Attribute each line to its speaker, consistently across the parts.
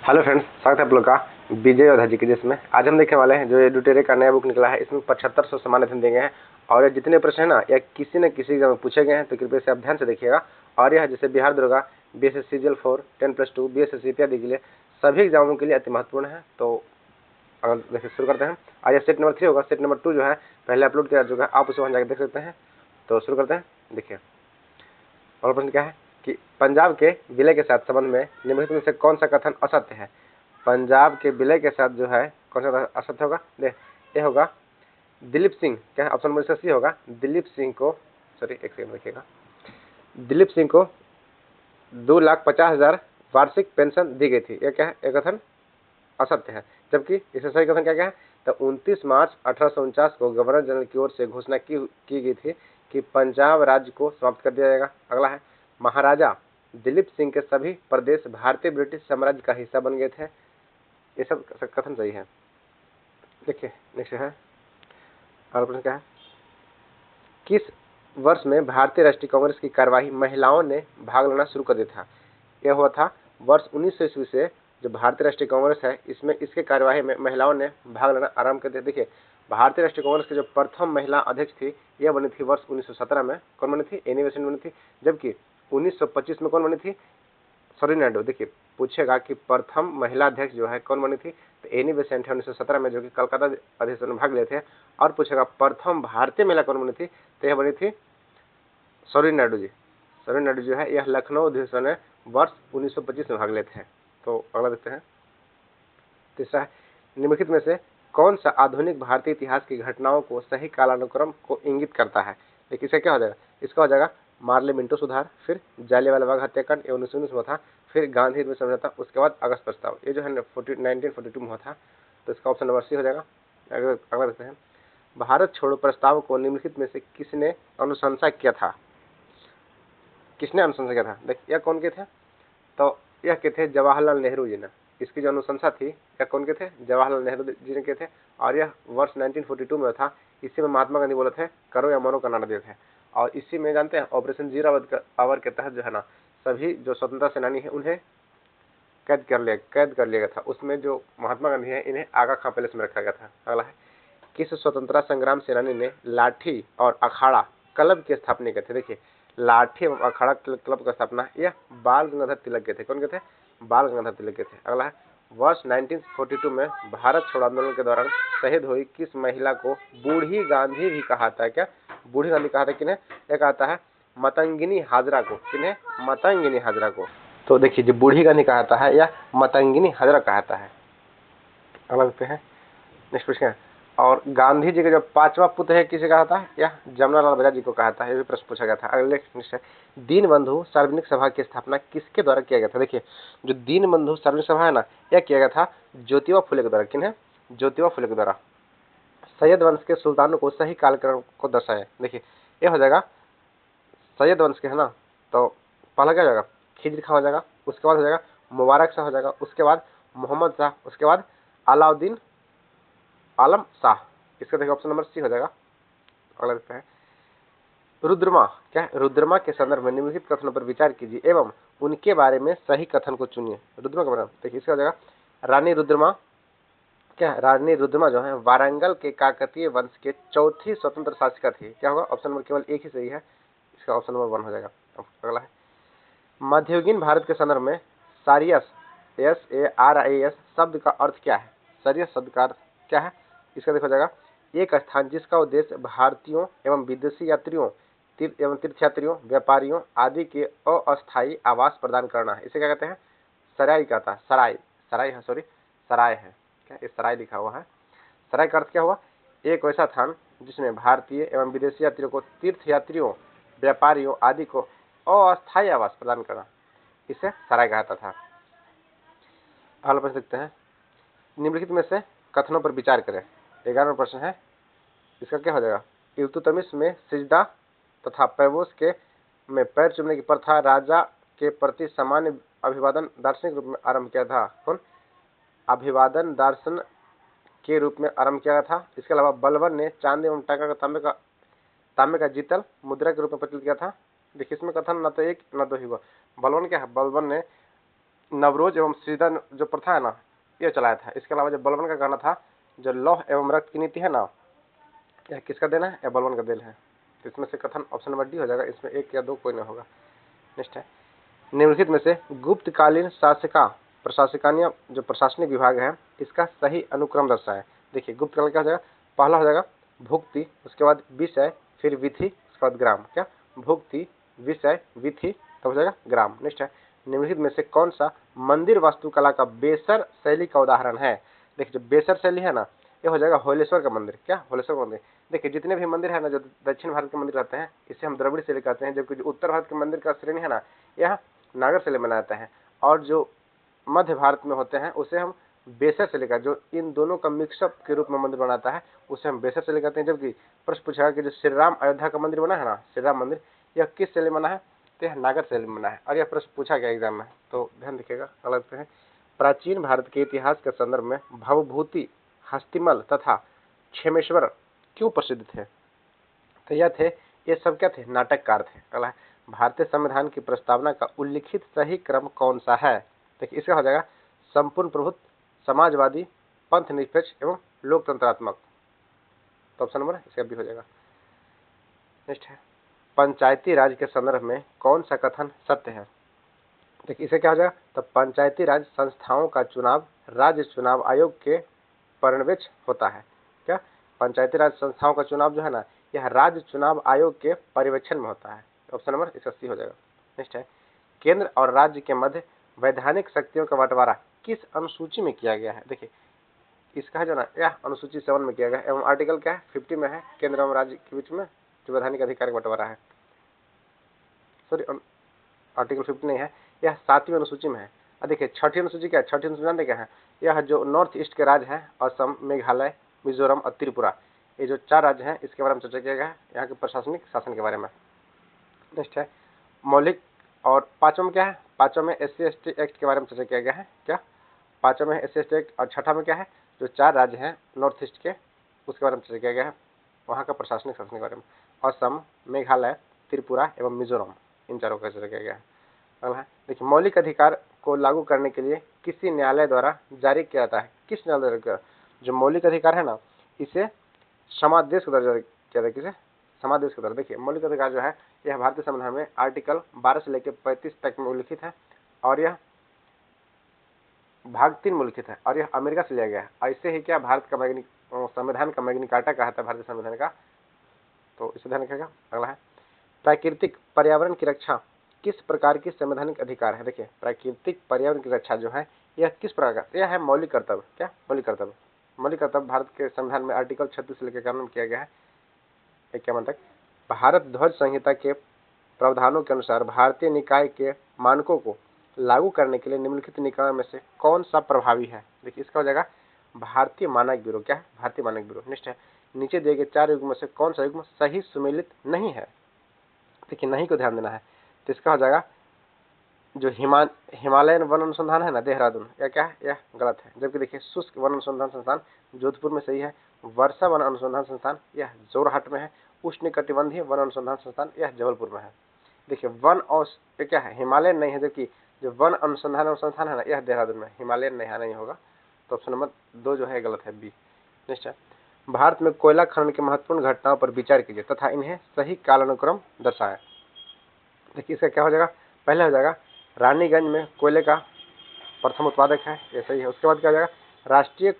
Speaker 1: Hello friends, स्वागत है आप लोग का विजय योद्धा जी के जिसमें आज हम देखने वाले हैं जो एडुटेरे का नया बुक निकला है। इसमें 7500 सामान्य अध्ययन दिए गए हैं और ये जितने प्रश्न है ना या किसी न किसी एग्जाम में पूछे गए हैं, तो कृपया से आप ध्यान से देखिएगा। और यह जैसे Bihar Durga, BSS CGL 4, 10+2, BSS इत्यादि के लिए सभी एग्जामों के लिए अति महत्वपूर्ण है। तो अगर देखिए शुरू करते हैं। आज सेट नंबर 3 होगा। सेट नंबर 2 जो है पहले अपलोड किया चुका है, आप उसे वहाँ जाकर देख सकते हैं। तो शुरू करते हैं। देखिए और प्रश्न क्या है कि पंजाब के विलय के साथ संबंध में निम्नलिखित में से कौन सा कथन असत्य है। पंजाब के विलय के साथ जो है कौन सा असत्य होगा। देख ये होगा दिलीप सिंह, क्या है ऑप्शन नंबर सी होगा। दिलीप सिंह को सॉरी एक सेकंड रखिएगा, दिलीप सिंह को 2,50,000 वार्षिक पेंशन दी गई थी। यह क्या है, एक कथन असत्य है। जबकि इससे सही कथन क्या क्या है, तो 29 मार्च 1849 को गवर्नर जनरल की ओर से घोषणा की गई थी कि पंजाब राज्य को समाप्त कर दिया जाएगा। अगला है महाराजा दिलीप सिंह के सभी प्रदेश भारतीय ब्रिटिश साम्राज्य का हिस्सा बन गए थे। ये सब कथन सही है। देखिए नेक्स्ट है और प्रश्न क्या है, किस वर्ष में भारतीय राष्ट्रीय कांग्रेस की कार्यवाही महिलाओं ने भाग लेना शुरू कर दिया था। यह हुआ था वर्ष 1900 ईस्वी से। जो भारतीय राष्ट्रीय कांग्रेस है इसमें इसके कार्यवाही में महिलाओं ने भाग लेना आरंभ कर दिया। देखिए भारतीय राष्ट्रीय कांग्रेस की जो प्रथम महिला अध्यक्ष थी यह बनी थी वर्ष 1917 में। कौन बनी थी, एनी बेसेंट बनी थी। जबकि 1925 में कौन बनी थी, सरोजिनी नायडू। देखिए पूछेगा कि प्रथम महिला अध्यक्ष जो है कौन बनी थी, तो एनी बेसेंट है 1917 में, जो कि कलकत्ता अधिवेशन में भाग लेते हैं। और पूछेगा प्रथम भारतीय महिला कौन बनी थी, तो यह बनी थी सरोजिनी नायडू जी। सरोजिनी नायडू जो है यह लखनऊ अधिवेशन में वर्ष 1925 में भाग लेते हैं। तो अगला देखते हैं। तीसरा है निम्नलिखित में से कौन सा आधुनिक भारतीय इतिहास की घटनाओं को सही कालानुक्रम को इंगित करता है। देखिए इसका क्या हो जाएगा, इसका हो जाएगा मार्ले मिंटो सुधार, फिर जालियांवाला बाग हत्याकांड 1919 में था, फिर गांधी में समझौता, उसके बाद अगस्त प्रस्ताव। ये जो है 1942 में हुआ था। तो इसका ऑप्शन नंबर सी हो जाएगा। अगला देखते हैं। भारत छोड़ो प्रस्ताव को निम्नलिखित में से किसने अनुशंसा किया था। किसने अनुशंसा किया था, देखिए यह कौन के थे, तो यह के थे जवाहरलाल नेहरू जी ने। इसकी जो अनुशंसा थी यह कौन के थे, जवाहरलाल नेहरू जी ने के थे। और यह वर्ष 1942 में था। इसी में महात्मा गांधी बोले थे करो या मरो का नारा दिए थे। और इसी में जानते हैं ऑपरेशन जीरो आवर के तहत जो है ना सभी जो स्वतंत्रता सेनानी है उन्हें कैद कर लिया गया था। उसमें जो महात्मा गांधी है इन्हें आगा खां पैलेस में रखा गया था। अगला है किस स्वतंत्रता संग्राम सेनानी ने लाठी और अखाड़ा क्लब की स्थापना की थी। देखिए लाठी एवं अखाड़ा क्लब का स्थापना यह बाल गंगाधर तिलक के थे। कौन के थे, बाल गंगाधर तिलक के थे। अगला है वर्ष 1942 में भारत छोड़ो आंदोलन के दौरान शहीद हुई किस महिला को बूढ़ी गांधी भी कहा था। क्या बूढ़ी गांधी कहा था, किन्हें, यह कहता है मतंगिनी हाजरा को। किन्हें, मतंगिनी हाजरा को। तो देखिए जो बूढ़ी गांधी कहता है या मतंगिनी हाजरा कहता है। अगला देखते हैं नेक्स्ट प्रश्न है, और गांधी जी का जो पांचवा पुत्र है किसे कहा था, यह जमनालाल बजाज जी को कहा था। यह भी प्रश्न पूछा गया था। अगले नेक्स्ट है दीनबंधु सार्वजनिक सभा की स्थापना किसके द्वारा किया गया था। देखिए जो दीनबंधु सार्वजनिक सभा है ना यह किया गया था ज्योतिबा फुले के द्वारा। किन्हें, ज्योतिबा फुले के द्वारा। सैयद वंश के सुल्तानों को सही कालक्रम को दर्शाए। देखिए यह हो जाएगा सैयद वंश के है ना, तो पहला क्या हो जाएगा, खिजर खां हो जाएगा, उसके बाद हो जाएगा मुबारक शाह हो जाएगा, उसके बाद मोहम्मद शाह, उसके बाद अलाउद्दीन आलम शाह। इसका देखिए ऑप्शन नंबर सी हो जाएगा। अगला देखते हैं रुद्रमा, क्या है, रुद्रमा के संदर्भ में निम्नलिखित कथनों पर विचार कीजिए एवं उनके बारे में सही कथन को चुनिए। रुद्रमा का मतलब देखिए इसका हो जाएगा रानी रुद्रमा, क्या है, रानी रुद्रमा जो है वारंगल के काकतीय वंश के चौथी स्वतंत्र शासिका थी। क्या होगा, ऑप्शन नंबर केवल एक ही सही है, इसका ऑप्शन नंबर 1 हो जाएगा। अगला है मध्ययुगीन भारत के संदर्भ में सारियस, SARIS शब्द का अर्थ क्या है। सारियस शब्द का अर्थ क्या है, इसका देखा जाएगा एक स्थान जिसका उद्देश्य भारतीयों एवं विदेशी यात्रियों एवं तीर्थयात्रियों व्यापारियों आदि के अस्थायी आवास प्रदान करना है। इसे क्या कहते हैं, सराय कहता है। सराय, सराय है, सॉरी सराय है, क्या ये सराय लिखा हुआ है। सराय का अर्थ क्या हुआ, एक वैसा स्थान जिसमें भारतीय एवं विदेशी यात्रियों को तीर्थयात्रियों व्यापारियों आदि को अस्थायी आवास प्रदान करना, इसे सराय कहता था। अगला प्रश्न देखते हैं निम्नलिखित में से कथनों पर विचार करें। 11वां प्रश्न है, इसका क्या हो जाएगा, इल्तुतमिश में सिजदा तथा पैबोस के में पैर चूमने की प्रथा राजा के प्रति सामान्य अभिवादन दार्शनिक रूप में आरंभ किया था। कौन, अभिवादन दर्शन के रूप में आरंभ किया था। इसके अलावा बलबन ने चांदी एवं टाका का तांबे का जीतल मुद्रा के रूप में प्रचलित किया था। देखिए इसमें कथन न तो एक न दो ही हुआ। बलबन क्या है, बलबन ने नवरोज एवं श्रीधर जो प्रथा है ना, ये चलाया था। इसके अलावा जो बलबन का कहना था, जो लौह एवं रक्त की नीति है ना, यह किसका देन है? यह बलबन का देन है। तो इसमें से कथन ऑप्शन नंबर डी हो जाएगा। इसमें एक या दो कोई नहीं होगा। नेक्स्ट है, निम्नलिखित में से गुप्तकालीन शासिका प्रशासनिक जो प्रशासनिक विभाग है, इसका सही अनुक्रम दर्शाएं। देखिए गुप्तकाल क्या हो जाएगा? पहला हो जाएगा भुक्ति, उसके बाद विषय, फिर विधि, उसके बाद ग्राम। क्या? भुक्ति, विषय, विधि, तब हो जाएगा ग्राम। नेक्स्ट है, निम्नलिखित में से कौन सा मंदिर वास्तुकला का बेसर शैली का उदाहरण है? देखिए जो बेसर शैली है ना, ये हो जाएगा होलेश्वर का मंदिर। क्या? होलेश्वर मंदिर। देखिए जितने भी मंदिर है ना, जो दक्षिण भारत के मंदिर रहते हैं, इसे हम द्रविड़ शैली कहते हैं, जबकि जो उत्तर भारत के मंदिर का श्रेणी है ना, यह नागर शैली में जाता है, और जो मध्य भारत में होते हैं उसे हम बेसर शैली का, जो इन दोनों का मिक्सअप के रूप में मंदिर बनाता है, उसे हम बेसर शैली कहते हैं। जबकि प्रश्न पूछा कि जो श्री राम अयोध्या का मंदिर बना है ना, श्री राम मंदिर, यह किस शैली में बना है? तो यह नागर शैली में बना है। और यह प्रश्न पूछा गया एग्जाम में, तो ध्यान रखिएगा। अलग से है, प्राचीन भारत के इतिहास के संदर्भ में भवभूति, हस्तिमल तथा क्षेमेश्वर क्यों प्रसिद्ध थे? तो यह थे, ये सब क्या थे? नाटककार थे। अगला है, भारतीय संविधान की प्रस्तावना का उल्लिखित सही क्रम कौन सा है? देखिए इसका हो जाएगा संपूर्ण प्रभुत्व, समाजवादी, पंथ निरपेक्ष एवं लोकतंत्रात्मक। तो ऑप्शन नंबर इसका भी हो जाएगा। नेक्स्ट है, पंचायती राज के संदर्भ में कौन सा कथन सत्य है? देखिए इसे क्या हो जाएगा? तो पंचायती राज संस्थाओं का चुनाव राज्य चुनाव आयोग के पर्यवेक्षण होता है। क्या? पंचायती राज संस्थाओं का चुनाव जो है ना, यह राज्य चुनाव आयोग के पर्यवेक्षण में होता है। ऑप्शन नंबर इसका सी हो जाएगा। नेक्स्ट है, केंद्र और राज्य के मध्य वैधानिक शक्तियों का बंटवारा किस अनुसूची में किया गया है? देखिए इसका है जो ना, यह अनुसूची 7 में किया गया एवं आर्टिकल क्या है? 50 में है। केंद्र एवं राज्य के बीच में जो वैधानिक अधिकार का बंटवारा है, सॉरी आर्टिकल 50 नहीं है, यह 7वीं अनुसूची में है। देखिए छठी अनुसूची क्या है? छठी अनुसूची जानते क्या है? यह जो नॉर्थ ईस्ट के राज्य हैं, असम, मेघालय, मिजोरम और त्रिपुरा, ये जो 4 राज्य हैं, इसके बारे में चर्चा किया गया है, यहाँ के प्रशासनिक शासन के बारे में। नेक्स्ट है, मौलिक और पांचवा में क्या है? पांचवा में SC/ST एक्ट के बारे में चर्चा किया गया है। क्या? पांचवा में SC/ST एक्ट, और छठा में क्या है? जो 4 राज्य हैं नॉर्थ ईस्ट के, उसके बारे में चर्चा किया गया है, वहाँ का प्रशासनिक शासन के बारे में। असम, मेघालय, त्रिपुरा एवं मिजोरम, इन चारों का चर्चा किया गया है। अगला है, देखिए मौलिक अधिकार को लागू करने के लिए किसी न्यायालय द्वारा जारी किया जाता है? किस न्यायालय द्वारा? जो मौलिक अधिकार है ना, इसे समादेश के द्वारा जारी किया जाता है। किसे? समादेश के द्वारा। देखिए मौलिक अधिकार जो है, यह भारतीय संविधान में आर्टिकल 12 से लेकर 35 तक में उल्लिखित है, और यह भाग 3 में उल्लिखित है, और यह अमेरिका से लिया गया है। ऐसे ही क्या भारत का संविधान का मैग्नी कार्टा कहा था भारतीय संविधान का, तो इसे ध्यान रखिएगा। अगला है, प्राकृतिक पर्यावरण की रक्षा किस प्रकार की संवैधानिक अधिकार है? देखिए प्राकृतिक पर्यावरण की रक्षा जो है, यह किस प्रकार का? यह है मौलिक कर्तव्य। क्या? मौलिक कर्तव्य। मौलिक कर्तव्य भारत के संविधान में आर्टिकल 36 से लेकर 51 किया गया है, 51 तक। भारत ध्वज संहिता के प्रावधानों के अनुसार भारतीय निकाय के मानकों को लागू करने के लिए निम्नलिखित निकायों में से कौन सा प्रभावी है? देखिए इसका हो जाएगा भारतीय मानक ब्यूरो। क्या है? भारतीय मानक ब्यूरो। नेक्स्ट है, नीचे दिए गए 4 युग्म में से कौन सा युग्म सही सुमेलित नहीं है? देखिए नहीं को ध्यान देना है। तो इसका हो जाएगा जो हिमालयन वन अनुसंधान है ना, देहरादून, यह क्या है? यह गलत है। जबकि देखिए शुष्क वन अनुसंधान संस्थान जोधपुर में सही है। वर्षा वन अनुसंधान संस्थान यह जोरहाट में है। उष्णकटिबंधीय वन अनुसंधान संस्थान यह जबलपुर में है। देखिए वन और क्या है? हिमालयन नहीं है, जबकि जो वन अनुसंधान संस्थान है ना, यह देहरादून में। हिमालयन नहीं होगा। तो ऑप्शन नंबर 2 जो है गलत है, बी। नेक्स्ट है, भारत में कोयला खनन की महत्वपूर्ण घटनाओं पर विचार कीजिए तथा इन्हें सही कालानुक्रम दर्शाएं। देखिए इसका क्या हो जाएगा? पहले हो जाएगा रानीगंज में कोयले का प्रथम उत्पादक है, ये सही है। उसके बाद क्या हो जाएगा? राष्ट्रीय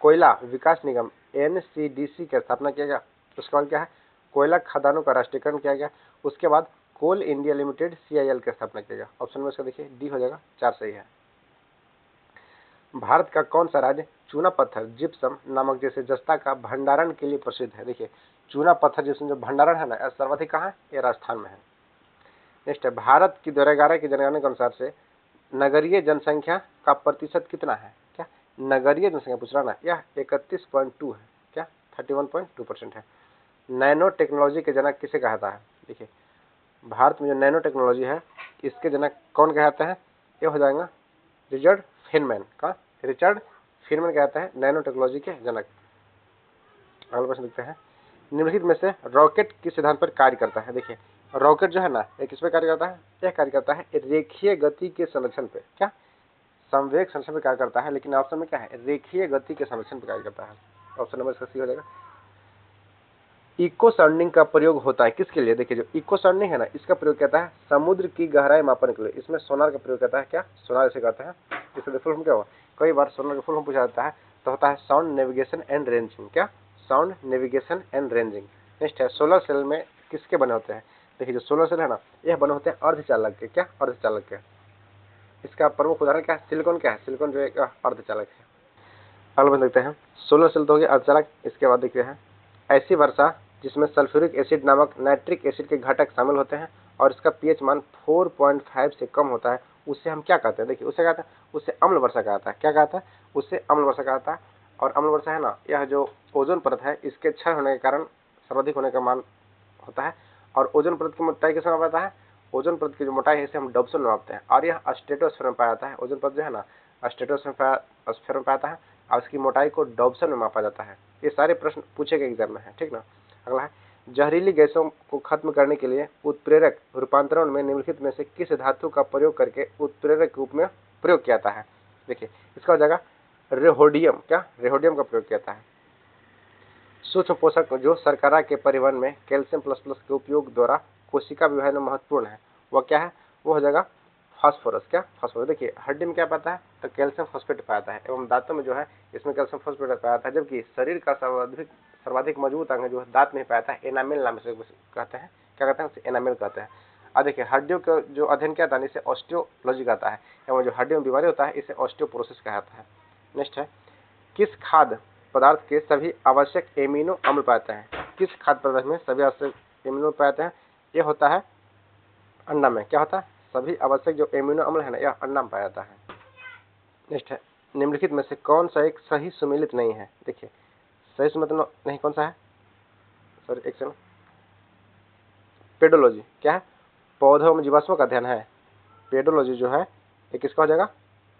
Speaker 1: कोयला विकास निगम NCDC की स्थापना किया गया। उसके बाद क्या है? कोयला खदानों का राष्ट्रीयकरण किया गया। उसके बाद कोल इंडिया लिमिटेड CIL की स्थापना किया गया। ऑप्शन में इसका देखिए डी हो जाएगा, 4 सही है। भारत का कौन सा राज्य चूना पत्थर जिप्सम नामक जैसे जस्ता का भंडारण के लिए प्रसिद्ध है? देखिए चूना पत्थर जिप्सम जो भंडारण है ना, सर्वाधिक कहाँ है? ये राजस्थान में है। नेक्स्ट है, भारत की 2011 की जनगणना के अनुसार से नगरीय जनसंख्या का प्रतिशत कितना है? क्या? नगरीय जनसंख्या पूछ रहा ना, यह 31.2 है। क्या? 31.2% है। नैनो टेक्नोलॉजी के जनक किसे कहता है? देखिए भारत में जो नैनो टेक्नोलॉजी है, इसके जनक कौन कहते हैं? ये हो जाएगा रिचर्ड फेनमैन का। रिचर्ड फेनमैन कहते हैं नैनो टेक्नोलॉजी के जनक। अगला प्रश्न देखते हैं, निम्नलिखित में से रॉकेट किस सिद्धांत पर कार्य करता है? देखिए रॉकेट जो है ना, ये किस पे कार्य करता है? यह कार्य करता है रेखीय गति के संरक्षण पे। क्या? संवेग संरक्षण पर कार्य करता है, लेकिन ऑप्शन में क्या है, रेखीय गति के संरक्षण पर कार्य करता है। ऑप्शन नंबर इसका सी हो जाएगा। इको सॉन्डिंग का प्रयोग होता है किसके लिए, देखिए जो इको सॉन्डिंग है ना, इसका प्रयोग कहता है समुद्र की गहराई मापने के लिए। इसमें सोनार का प्रयोग करता है, क्या सोनार इसे कहते हैं। इसका फुल फॉर्म क्या हुआ, कई बार सोनार का फुल फॉर्म पूछा जाता है, तो होता है साउंड नेविगेशन एंड रेंजिंग। क्या, sound navigation and ranging. Next है सोलर सेल में किसके बने होते हैं, देखिए जो सोलर सेल है ना, यह बने होते हैं अर्धचालक के। क्या, अर्धचालक के। इसका प्रमुख उदाहरण क्या है, सिलिकॉन। क्या है, सिलिकॉन जो एक अर्धचालक है। अगला देखते हैं, सोलर सेल तो हो गया अर्धचालक। इसके बाद देखते हैं ऐसी वर्षा जिसमें सल्फ्यूरिक एसिड नामक नाइट्रिक एसिड के घटक शामिल होते हैं और इसका पीएच मान 4.5 से कम होता है, उसे हम क्या कहते हैं, देखिए उसे कहता है, उसे अम्ल वर्षा कहता है। क्या कहता है, उसे अम्ल वर्षा कहता है। और अम्ल वर्षा है ना, यह जो ओजोन परत है इसके क्षय होने के कारण सर्वाधिक होने का मान होता है। और ओजोन परत की मोटाई किस में पाता है, ओजोन परत की जो मोटाई है इसे हम डॉप्सन में मापते हैं, और यह स्ट्रेटोस्फीयर में पाया जाता है। ओजोन परत जो है ना, स्ट्रेटोस्फीयर में पाता है और उसकी मोटाई को डॉप्सन में मापा जाता है। ये सारे प्रश्न पूछे गए एग्जाम में है, ठीक ना। अगला है, जहरीली गैसों को खत्म करने के लिए उत्प्रेरक रूपांतरण में निम्नलिखित में से किस धातु का प्रयोग करके उत्प्रेरक रूप में प्रयोग किया जाता है। देखिए इसका हो जाएगा रेहोडियम। क्या, रेहोडियम का प्रयोग किया जाता है। सूक्ष्म पोषक जो शर्करा के परिवहन में कैल्शियम प्लस प्लस के उपयोग द्वारा कोशिका विभाजन में महत्वपूर्ण है, वह क्या है, वो हो जाएगा फास्फोरस। क्या, फास्फोरस। देखिए हड्डी में क्या पाता है, तो कैल्शियम फॉस्फेट पाता है, एवं दांतों में जो है इसमें कैल्शियम फॉस्फेट पाया जाता है। जबकि शरीर का सर्वाधिक मजबूत अंग जो दांत में पाता है, एनामेल नाम से कहते हैं। क्या कहते हैं, उसे एनामेल कहते हैं। अब देखिए हड्डियों का जो अध्ययन किया था इसे ऑस्टियोलॉजी कहता है, एवं जो हड्डियों में बीमारी होता है इसे ऑस्टियोपोरोसिस कहता है। नेक्स्ट है, किस खाद्य पदार्थ के सभी आवश्यक एमिनो अम्ल पाते हैं, किस खाद्य पदार्थ में सभी आवश्यक एमिनो पाते हैं, ये होता है अंडा में। क्या होता है, सभी आवश्यक जो एमिनो अम्ल है ना, यह अंडा में पाया जाता है। नेक्स्ट है, निम्नलिखित में से कौन सा एक सही सुमेलित नहीं है। देखिए सही सुमेलित नहीं कौन सा है, सॉरी एक सेकंड, पेडोलॉजी। क्या है, पौधों में जीवाश्मों का अध्ययन है। पेडोलॉजी जो है ये किसका हो जाएगा,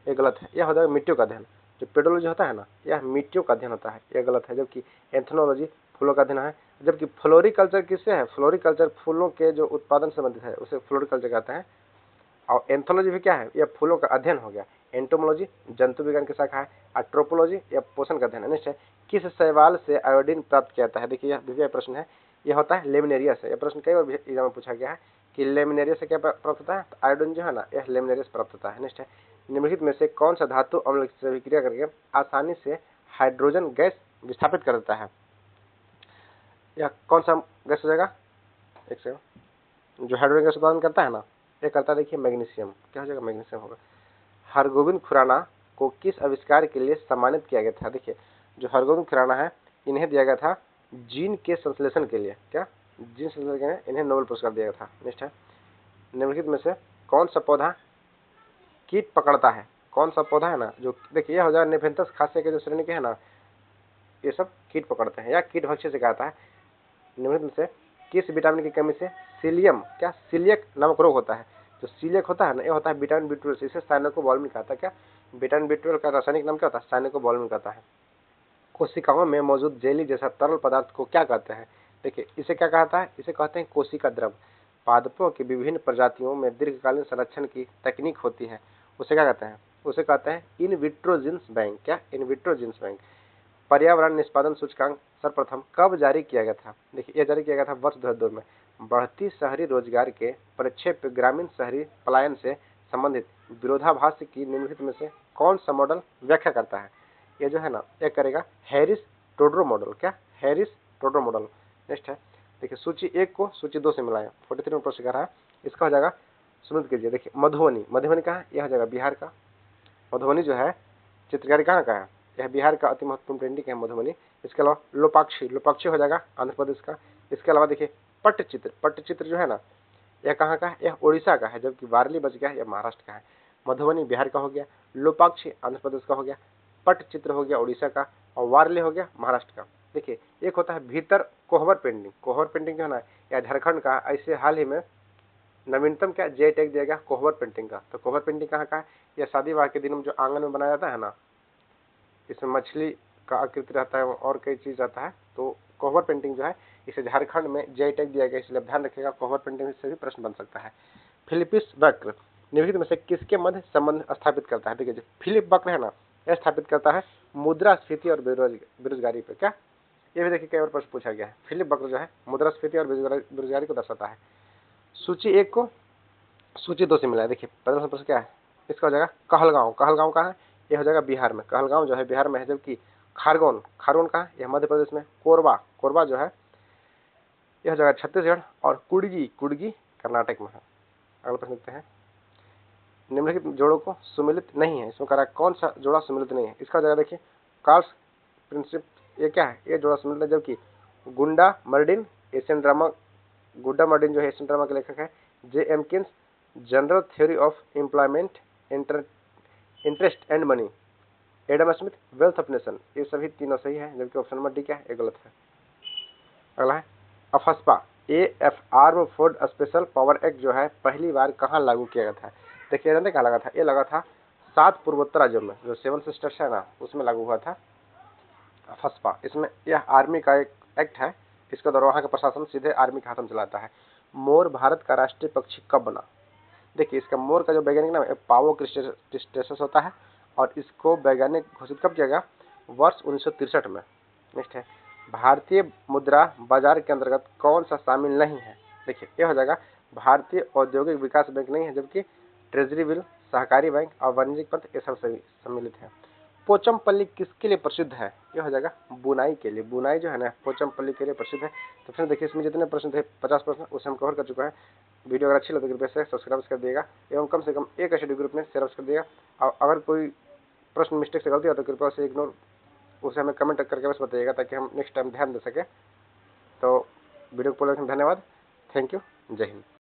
Speaker 1: ये गलत है, यह हो जाएगा मिट्टियों का अध्ययन। जो पेडोलॉजी होता है ना, यह मिट्टियों का अध्ययन होता है, यह गलत है। जबकि एंथ्रोलॉजी फूलों का अध्ययन है। जबकि फ्लोरिकल्चर किससे है, फ्लोरिकल्चर फूलों के जो उत्पादन से संबंधित है उसे फ्लोरिकल्चर कहते हैं। और एंथोलॉजी भी क्या है, यह फूलों का अध्ययन हो गया। एंटोमोलॉजी जंतु विज्ञान की शाखा है। और ट्रोपोलॉजी यह पोषण का अध्ययन है। नेक्स्ट है, किस शैवाल से आयोडीन प्राप्त किया जाता है। देखिए यह द्वितीय प्रश्न है, यह होता है लेमिनेरिया से। यह प्रश्न कई बार एग्जाम में पूछा गया है कि लेमिनेरिया से क्या प्राप्त होता है, तो आयोडीन जो है ना, यह लेमिनेरिया से प्राप्त होता है। नेक्स्ट है, निम्नलिखित में से कौन सा धातु अम्ल से अभिक्रिया करके आसानी से हाइड्रोजन गैस विस्थापित कर देता है। यह कौन सा गैस हो जाएगा, एक सेकंड, जो हाइड्रोजन गैस उत्पादन करता है ना, ये करता है देखिए मैग्नीशियम। क्या हो जाएगा, मैग्नीशियम होगा। हरगोविंद खुराना को किस आविष्कार के लिए सम्मानित किया गया था। देखिए जो हरगोविंद खुराना है इन्हें दिया गया था जीन के संश्लेषण के लिए। क्या, जीन संश्लेषण के लिए इन्हें नोबेल पुरस्कार दिया गया था। नेक्स्ट है, निम्नलिखित में से कौन सा पौधा कीट पकड़ता है, कौन सा पौधा है ना जो, देखिए यह हो जाएगा नेफेंथस खासिया के जो श्रेणी के है ना, ये सब कीट पकड़ते हैं या कीट भक्ष्य से कहता है। निम्नलिखित में से किस विटामिन की कमी से सीलियम, क्या सीलियक नामक रोग होता है। जो सीलियक होता है ना, ये होता है विटामिन B12 से, इसे साइनोकोबाल्मिन कहता है। क्या, विटामिन B12 का रासायनिक नाम क्या होता है, साइनोकोबाल्मिन कहता है। कोशिकाओं में मौजूद जेली जैसा तरल पदार्थ को क्या कहते हैं। देखिए इसे क्या कहता है, इसे कहते हैं कोशिका द्रव। पादपों की विभिन्न प्रजातियों में दीर्घकालीन संरक्षण की तकनीक होती है, उसे क्या कहते हैं, उसे कहते हैं इन विट्रो जीन्स बैंक। क्या, इन विट्रो जीन्स बैंक। पर्यावरण निष्पादन सूचकांक सर्वप्रथम कब जारी किया गया था। देखिए यह जारी किया गया था वर्ष 2002 में। बढ़ती शहरी रोजगार के प्रक्षेप ग्रामीण शहरी पलायन से संबंधित विरोधाभास की निम्नलिखित में से कौन सा मॉडल व्याख्या करता है। यह जो है ना, यह करेगा हैरिस टोड्रो मॉडल। क्या, हैरिस टोड्रो मॉडल। नेक्स्ट है, देखिए सूची 1 को सूची 2 से मिलाएं। 43 में प्रश्न कर रहा है, इसका हो जाएगा, सुनित कीजिए। देखिए मधुबनी, मधुबनी कहाँ है, यह हो जाएगा बिहार का। मधुबनी जो है चित्रकारी कहाँ का है, यह बिहार का अति महत्वपूर्ण पेंटिंग है मधुबनी। इसके अलावा लोपाक्षी, लोपाक्षी हो जाएगा आंध्र प्रदेश का। इसके अलावा देखिए पट्टचित्र, पट्टचित्र जो है ना, यह कहाँ का है, यह उड़ीसा का है। जबकि वारली बच गया, यह महाराष्ट्र का है। मधुबनी बिहार का हो गया, लोपाक्षी आंध्र प्रदेश का हो गया, पट्टचित्र हो गया उड़ीसा का, और वारली हो गया महाराष्ट्र का। देखिए एक होता है भीतर कोहबर पेंटिंग। कोहबर पेंटिंग जो है ना, यह झारखंड का, ऐसे हाल ही में नवीनतम क्या जे टैग दिया गया कोहबर पेंटिंग का। तो कोहबर पेंटिंग कहाँ का है, यह शादी विवाह के दिनों में जो आंगन में बनाया जाता है ना, इसमें मछली का आकृति रहता है और कई चीज रहता है। तो कोहबर पेंटिंग जो है इसे झारखंड में जे टैग दिया गया, इसलिए ध्यान रखिएगा कोहबर पेंटिंग से भी प्रश्न बन सकता है। फिलिपिस वक्र, निम्नलिखित में से किसके मध्य संबंध स्थापित करता है? देखिए, फिलिप वक्र है ना, यह स्थापित करता है मुद्रास्फीति और बेरोजगारी पे। क्या? ये भी देखिए कई बार प्रश्न पूछा गया है। फिलिप वक्र जो है मुद्रास्फीति और बेरोजगारी को दर्शाता है। सूची 1 को सूची 2 से मिला है। देखिए पहला प्रश्न क्या है, इसका हो जाएगा कहलगांव। कहलगांव कहाँ है? यह हो जाएगा बिहार में। कहलगांव जो है बिहार में है, जबकि खारगोन, खारगोन कहाँ है? यह मध्य प्रदेश में। कोरबा, कोरबा जो है यह हो जाएगा छत्तीसगढ़। और कुड़गी, कुड़गी कर्नाटक में है। अगला प्रश्न देखते हैं, निम्नलिखित जोड़ों को सुमिलित नहीं है, इसमें कह रहा है कौन सा जोड़ा सुमिलित नहीं है? इसका हो जाएगा देखिए कार्ल्स प्रिंसिप, ये क्या है? ये जोड़ा सुमिलित है, जबकि गुंडा मर्डिन एशियन ड्रामा, गुड्डा मर्डिन जो है एशियन ड्रामा के लेखक है। J M Keynes general theory of employment interest and money. Adam Smith wealth of nation. ये सभी तीनों सही है, जबकि ऑप्शन नंबर डी क्या है? ये गलत है। अगला है AFSPA, AF arm Ford special power act जो है पहली बार कहाँ लागू किया गया था? देखिए जानते कहाँ लगा था? ये लगा था 7 पूर्वोत्तर राज्यों में, जो 7 सिस्टर्स है ना, उसमें लागू हुआ था अफस्पा। इसमें यह आर्मी का एक एक्ट है, इसके द्वारा वहाँ का प्रशासन सीधे आर्मी के हाथ में चलाता है। मोर भारत का राष्ट्रीय पक्षी कब बना? देखिए इसका मोर का जो वैज्ञानिक नाम है पावो क्रिस्टेसस होता है, और इसको वैज्ञानिक घोषित कब किया गया? वर्ष 1963 में। नेक्स्ट है भारतीय मुद्रा बाजार के अंतर्गत कौन सा शामिल नहीं है? देखिए ये हो जाएगा भारतीय औद्योगिक विकास बैंक नहीं है, जबकि ट्रेजरी बिल, सहकारी बैंक और वाणिज्यिक पत्र ये सब सभी सम्मिलित है। पोचमपल्ली किसके लिए प्रसिद्ध है? ये हो जाएगा बुनाई के लिए। बुनाई जो है ना पोचमपल्ली के लिए प्रसिद्ध है। तो फ्रेंड्स देखिए इसमें जितने प्रश्न थे 50 प्रश्न उसे हम कवर कर चुका है। वीडियो अगर अच्छी लगे तो कृपया से सब्सक्राइब कर दिएगा एवं कम से कम एक स्टडी ग्रुप में शेयर कर दिएगा। और अगर कोई प्रश्न मिस्टेक से गलती हो तो कृपया उसे इग्नोर, उसे हमें कमेंट करके बस बताइएगा, ताकि हम नेक्स्ट टाइम ध्यान दे सके। तो वीडियो को पूरा देखने धन्यवाद। Thank you. जय हिंद।